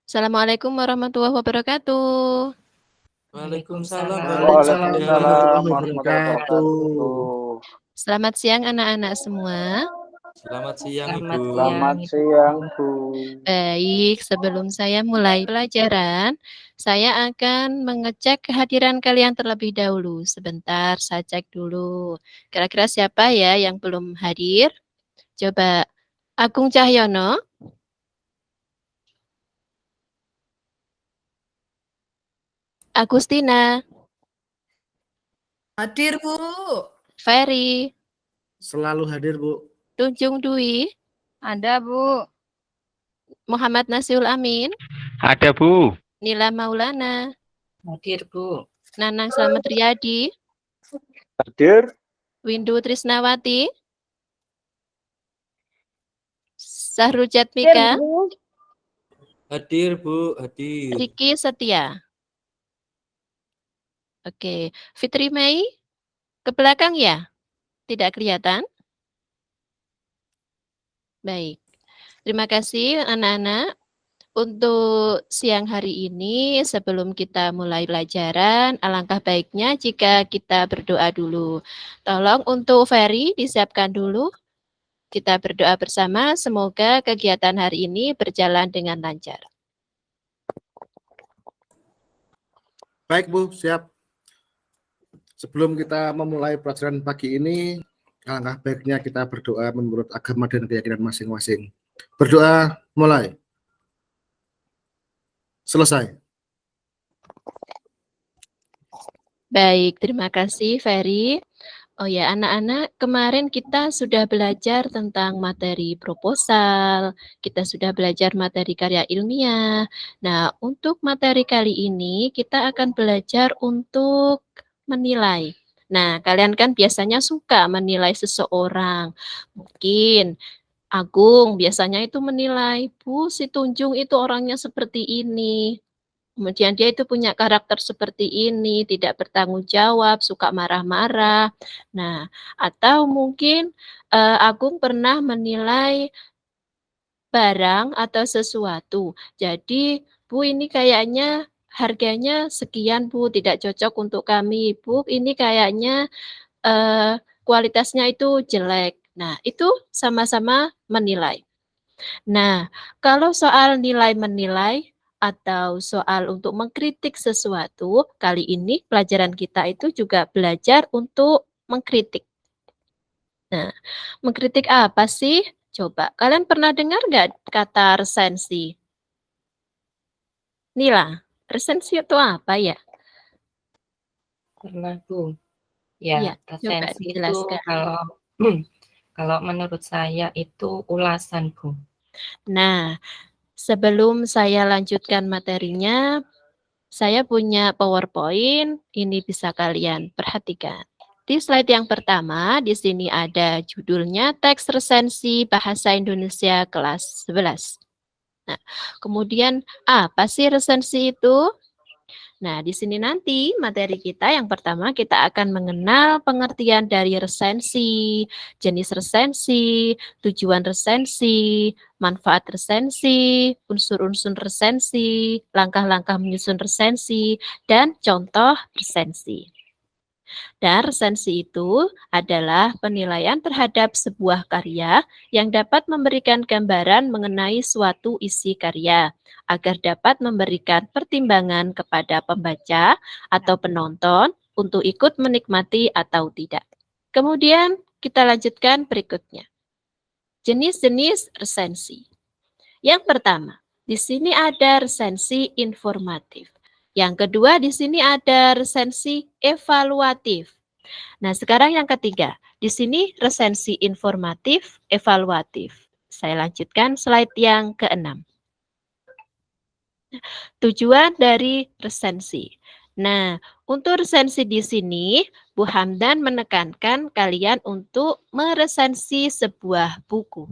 Assalamualaikum warahmatullahi wabarakatuh. Waalaikumsalam Waalaikumsalam warahmatullahi warahmatullahi wabarakatuh. wabarakatuh. Selamat siang anak-anak semua. Selamat siang, Selamat Ibu. Selamat siang, siang, Ibu. Bu. Baik, sebelum saya mulai pelajaran, saya akan mengecek kehadiran kalian terlebih dahulu. Sebentar, saya cek dulu. Kira-kira siapa ya yang belum hadir? Coba Agung Cahyono, Agustina, Hadir, Bu. Ferry, Selalu hadir, Bu. Tunjung Dwi, Ada, Bu. Muhammad Nasiul Amin, Ada, Bu. Nila Maulana, Hadir, Bu. Nanang Slamet Riyadi, Hadir. Windu Trisnawati, Sahrul Jatmika, Hadir, Bu. Hadir. Riki Setia. Oke, Fitri Mei, ke belakang ya? Tidak kelihatan? Baik, terima kasih anak-anak. Untuk siang hari ini, sebelum kita mulai pelajaran, alangkah baiknya jika kita berdoa dulu. Tolong untuk Ferry disiapkan dulu. Kita berdoa bersama, semoga kegiatan hari ini berjalan dengan lancar. Baik, Bu. Siap. Sebelum kita memulai pelajaran pagi ini, alangkah baiknya kita berdoa menurut agama dan keyakinan masing-masing. Berdoa, mulai. Selesai. Baik, terima kasih Ferry. Oh ya, anak-anak, kemarin kita sudah belajar tentang materi proposal, kita sudah belajar materi karya ilmiah. Nah, untuk materi kali ini kita akan belajar untuk menilai. Nah, kalian kan biasanya suka menilai seseorang. Mungkin Agung biasanya itu menilai, Bu, si Tunjung itu orangnya seperti ini. Kemudian dia itu punya karakter seperti ini, tidak bertanggung jawab, suka marah-marah. Nah, atau mungkin Agung pernah menilai barang atau sesuatu. Jadi, Bu, ini kayaknya harganya sekian, Bu, tidak cocok untuk kami. Bu, ini kayaknya kualitasnya itu jelek. Nah, itu sama-sama menilai. Nah, kalau soal nilai menilai atau soal untuk mengkritik sesuatu, kali ini pelajaran kita itu juga belajar untuk mengkritik. Nah, mengkritik apa sih? Coba, kalian pernah dengar nggak kata resensi? Nila, resensi itu apa ya? Pernah, Bu. Iya, Ya, coba resensi itu dijelaskan. kalau menurut saya itu ulasan, Bu. Nah, sebelum saya lanjutkan materinya, saya punya PowerPoint, ini bisa kalian perhatikan. Di slide yang pertama, di sini ada judulnya Teks Resensi Bahasa Indonesia kelas 11. Nah, kemudian apa sih resensi itu? Nah, di sini nanti materi kita yang pertama kita akan mengenal pengertian dari resensi, jenis resensi, tujuan resensi, manfaat resensi, unsur-unsur resensi, langkah-langkah menyusun resensi, dan contoh resensi. Dan resensi itu adalah penilaian terhadap sebuah karya yang dapat memberikan gambaran mengenai suatu isi karya, agar dapat memberikan pertimbangan kepada pembaca atau penonton untuk ikut menikmati atau tidak. Kemudian kita lanjutkan berikutnya. Jenis-jenis resensi. Yang pertama, di sini ada resensi informatif. Yang kedua, di sini ada resensi evaluatif. Nah, sekarang yang ketiga. Di sini resensi informatif, evaluatif. Saya lanjutkan slide yang keenam. Tujuan dari resensi. Nah, untuk resensi di sini, Bu Hamdan menekankan kalian untuk meresensi sebuah buku.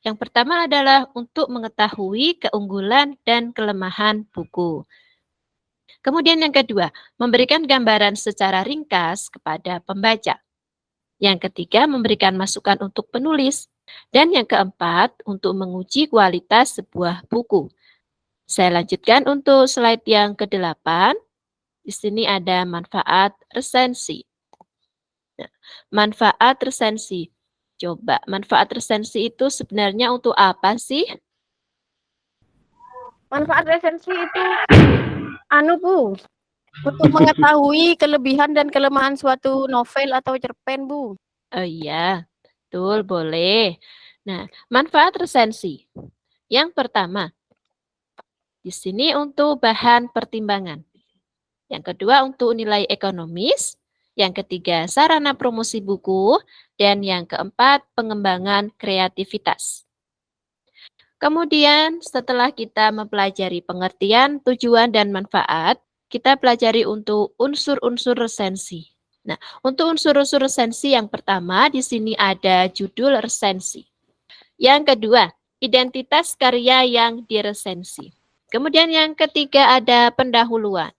Yang pertama adalah untuk mengetahui keunggulan dan kelemahan buku. Kemudian yang kedua, memberikan gambaran secara ringkas kepada pembaca. Yang ketiga, memberikan masukan untuk penulis. Dan yang keempat, untuk menguji kualitas sebuah buku. Saya lanjutkan untuk slide yang ke-8. Di sini ada manfaat resensi. Nah, manfaat resensi. Coba, manfaat resensi itu sebenarnya untuk apa sih? Manfaat resensi itu Bu, untuk mengetahui kelebihan dan kelemahan suatu novel atau cerpen, Bu. Oh iya, betul, boleh. Nah, manfaat resensi. Yang pertama, di sini untuk bahan pertimbangan. Yang kedua untuk nilai ekonomis. Yang ketiga sarana promosi buku. Dan yang keempat pengembangan kreativitas. Kemudian setelah kita mempelajari pengertian, tujuan, dan manfaat, kita pelajari untuk unsur-unsur resensi. Nah, untuk unsur-unsur resensi yang pertama di sini ada judul resensi. Yang kedua, identitas karya yang diresensi. Kemudian yang ketiga ada pendahuluan.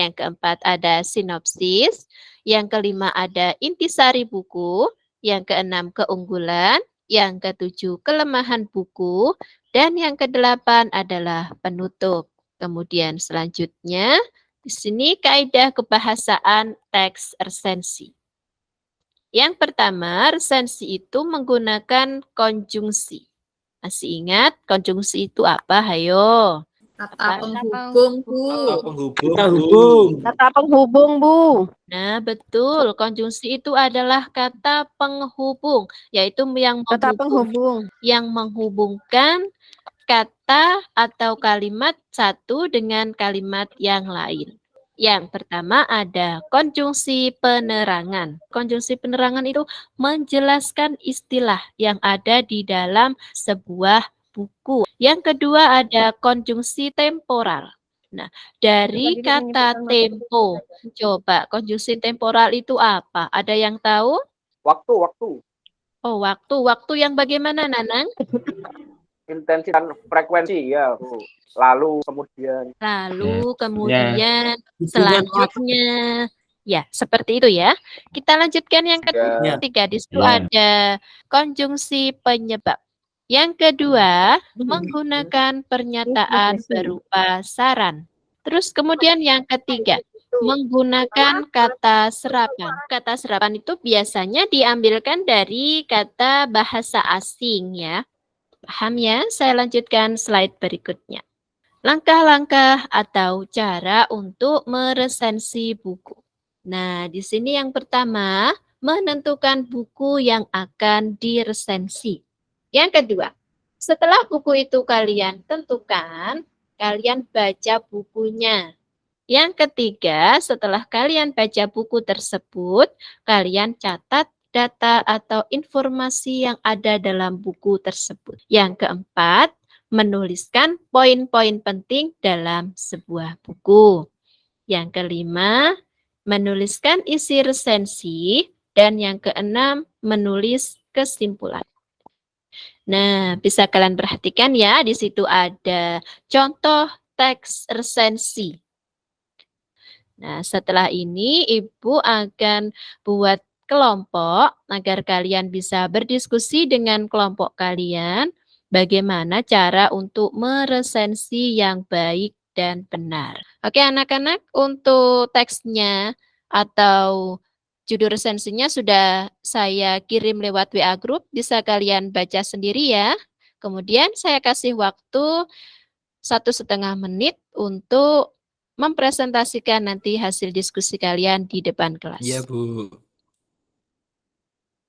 Yang keempat ada sinopsis. Yang kelima ada intisari buku. Yang keenam keunggulan. Yang ketujuh kelemahan buku. Dan yang kedelapan adalah penutup. Kemudian selanjutnya di sini kaidah kebahasaan teks resensi. Yang pertama, resensi itu menggunakan konjungsi. Masih ingat konjungsi itu apa? Hayo. Kata penghubung, Bu. Kata penghubung, Bu. Nah, betul. Konjungsi itu adalah kata penghubung, yaitu Kata penghubung. yang menghubungkan kata atau kalimat satu dengan kalimat yang lain. Yang pertama ada konjungsi penerangan. Konjungsi penerangan itu menjelaskan istilah yang ada di dalam sebuah buku. Yang kedua ada konjungsi temporal. Nah, dari kata tempo, coba konjungsi temporal itu apa? Ada yang tahu? Waktu. Oh, waktu. Waktu yang bagaimana, Nanang? Intensitas frekuensi ya, Bu. Lalu kemudian. Selanjutnya. Ya, seperti itu ya. Kita lanjutkan yang ketiga. Di situ ada konjungsi penyebab. Yang kedua, menggunakan pernyataan berupa saran. Terus kemudian yang ketiga, menggunakan kata serapan. Kata serapan itu biasanya diambilkan dari kata bahasa asing ya. Paham ya? Saya lanjutkan slide berikutnya. Langkah-langkah atau cara untuk meresensi buku. Nah, di sini yang pertama, menentukan buku yang akan diresensi. Yang kedua, setelah buku itu kalian tentukan, kalian baca bukunya. Yang ketiga, setelah kalian baca buku tersebut, kalian catat data atau informasi yang ada dalam buku tersebut. Yang keempat, menuliskan poin-poin penting dalam sebuah buku. Yang kelima, menuliskan isi resensi. Dan yang keenam, menulis kesimpulan. Nah, bisa kalian perhatikan ya, di situ ada contoh teks resensi. Nah, setelah ini Ibu akan buat kelompok agar kalian bisa berdiskusi dengan kelompok kalian bagaimana cara untuk meresensi yang baik dan benar. Oke, anak-anak, untuk teksnya atau judul resensinya sudah saya kirim lewat WA Group, bisa kalian baca sendiri ya. Kemudian saya kasih waktu 1,5 menit untuk mempresentasikan nanti hasil diskusi kalian di depan kelas. Iya, Bu.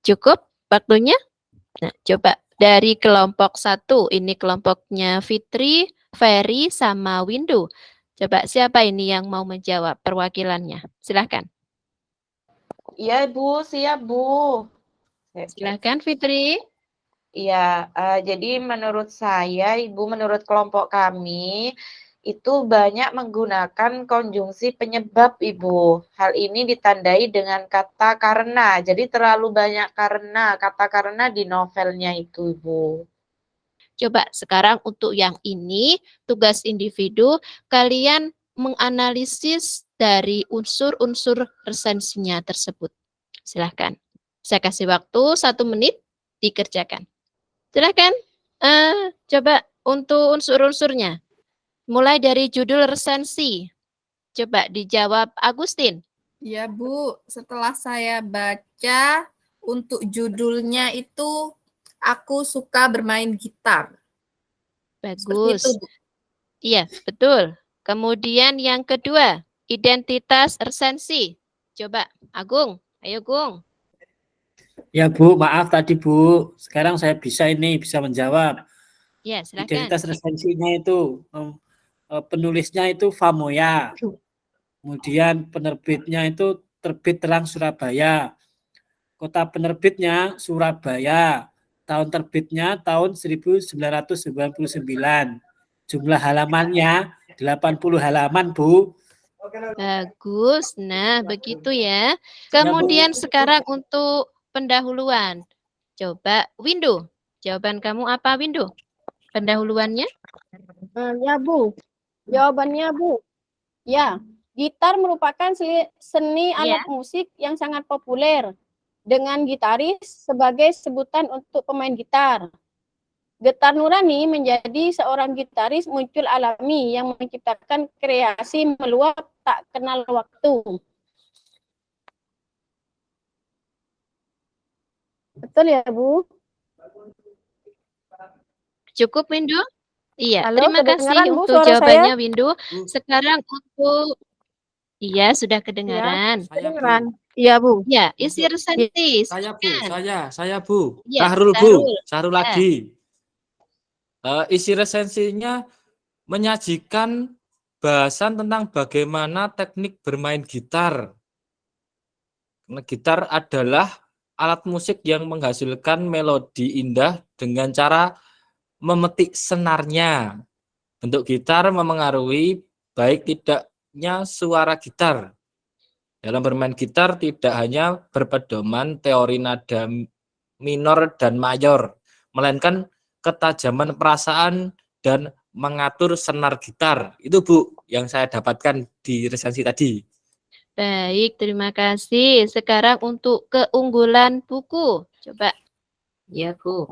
Cukup waktunya? Nah, coba dari kelompok 1, ini kelompoknya Fitri, Ferry, sama Windu. Coba siapa ini yang mau menjawab perwakilannya? Silahkan. Iya, Bu. Siap, Bu. Silahkan, Fitri. Iya, jadi menurut saya, Ibu, menurut kelompok kami, itu banyak menggunakan konjungsi penyebab, Ibu. Hal ini ditandai dengan kata karena. Jadi terlalu banyak kata karena di novelnya itu, Ibu. Coba sekarang untuk yang ini, tugas individu, kalian menganalisis dari unsur-unsur resensinya tersebut. Silahkan. Saya kasih waktu 1 menit, dikerjakan. Silahkan. Coba untuk unsur-unsurnya. Mulai dari judul resensi. Coba dijawab Agustin. Ya Bu, setelah saya baca untuk judulnya itu aku suka bermain gitar. Seperti itu, Bagus. Bu. Iya, betul. Kemudian yang kedua, identitas resensi. Coba, Agung. Ayo, Gung. Ya Bu, maaf tadi Bu. Sekarang saya bisa menjawab. Ya, silakan. Identitas resensinya itu penulisnya itu Famoya. Kemudian penerbitnya itu Terbit Terang Surabaya. Kota penerbitnya Surabaya. Tahun terbitnya tahun 1999. Jumlah halamannya 80 halaman, Bu. Bagus. Nah, begitu ya. Kemudian sekarang untuk pendahuluan. Coba Windu. Jawaban kamu apa, Windu? Pendahuluannya? Ya Bu, jawabannya Bu. Ya, gitar merupakan seni alat musik yang sangat populer dengan gitaris sebagai sebutan untuk pemain gitar. Getar Nurani menjadi seorang gitaris muncul alami yang menciptakan kreasi meluap tak kenal waktu. Betul ya, Bu? Cukup, Windu? Iya, Halo, terima kasih kedengaran, Bu, untuk suara jawabannya, saya? Windu. Sekarang untuk... Iya, sudah kedengaran. Kedengaran. Iya, Bu. Ya, isi resensi. Saya Bu, silakan. saya Bu. Ya, Sahrul Bu, Sahrul Ya. lagi. Isi resensinya menyajikan bahasan tentang bagaimana teknik bermain gitar. Karena gitar adalah alat musik yang menghasilkan melodi indah dengan cara memetik senarnya. Bentuk gitar memengaruhi baik tidaknya suara gitar. Dalam bermain gitar tidak hanya berpedoman teori nada minor dan mayor, melainkan ketajaman perasaan dan mengatur senar gitar. Itu Bu yang saya dapatkan di resensi tadi. Baik, terima kasih. Sekarang untuk keunggulan buku. Coba. Ya Bu.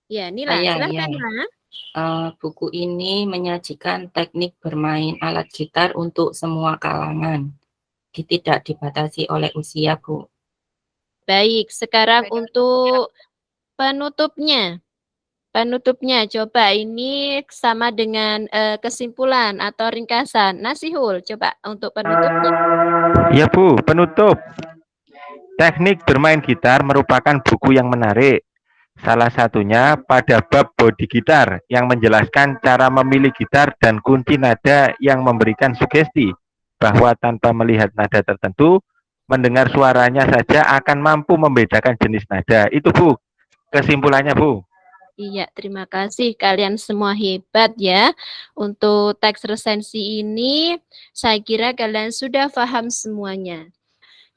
Ya, Nila, silakan Nila. Buku ini menyajikan teknik bermain alat gitar untuk semua kalangan. Tidak dibatasi oleh usia, Bu. Baik, sekarang untuk penutupnya. Penutupnya, coba ini sama dengan kesimpulan atau ringkasan. Nasihul, coba untuk penutupnya. Ya Bu, penutup. Teknik bermain gitar merupakan buku yang menarik. Salah satunya pada bab bodi gitar yang menjelaskan cara memilih gitar dan kunci nada yang memberikan sugesti bahwa tanpa melihat nada tertentu, mendengar suaranya saja akan mampu membedakan jenis nada. Itu Bu, kesimpulannya Bu. Iya, terima kasih. Kalian semua hebat ya. Untuk teks resensi ini, saya kira kalian sudah paham semuanya.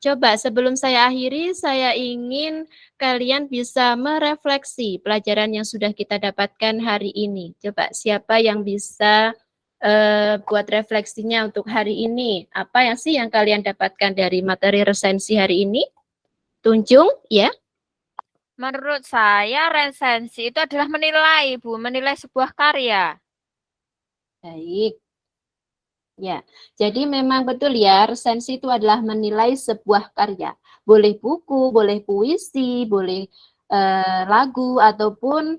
Coba sebelum saya akhiri, saya ingin kalian bisa merefleksi pelajaran yang sudah kita dapatkan hari ini. Coba siapa yang bisa buat refleksinya untuk hari ini? Apa yang sih yang kalian dapatkan dari materi resensi hari ini? Tunjung, ya? Menurut saya resensi itu adalah menilai, Bu, menilai sebuah karya. Baik. Ya, jadi memang betul ya, resensi itu adalah menilai sebuah karya. Boleh buku, boleh puisi, boleh lagu, ataupun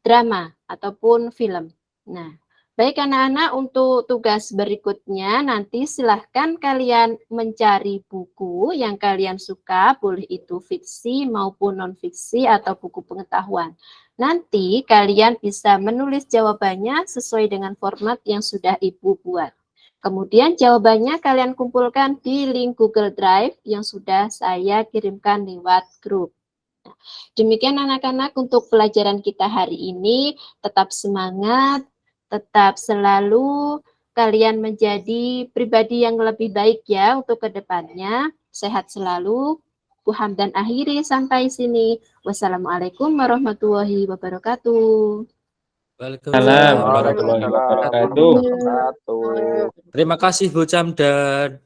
drama, ataupun film. Nah, baik anak-anak, untuk tugas berikutnya nanti silahkan kalian mencari buku yang kalian suka, boleh itu fiksi maupun non-fiksi atau buku pengetahuan. Nanti kalian bisa menulis jawabannya sesuai dengan format yang sudah Ibu buat. Kemudian jawabannya kalian kumpulkan di link Google Drive yang sudah saya kirimkan lewat grup. Nah, demikian anak-anak untuk pelajaran kita hari ini. Tetap semangat, tetap selalu kalian menjadi pribadi yang lebih baik ya untuk kedepannya. Sehat selalu. Bu Hamdan akhiri sampai sini. Wassalamualaikum warahmatullahi wabarakatuh. Waalaikumsalam warahmatullahi wabarakatuh. Terima kasih Bu Camdan.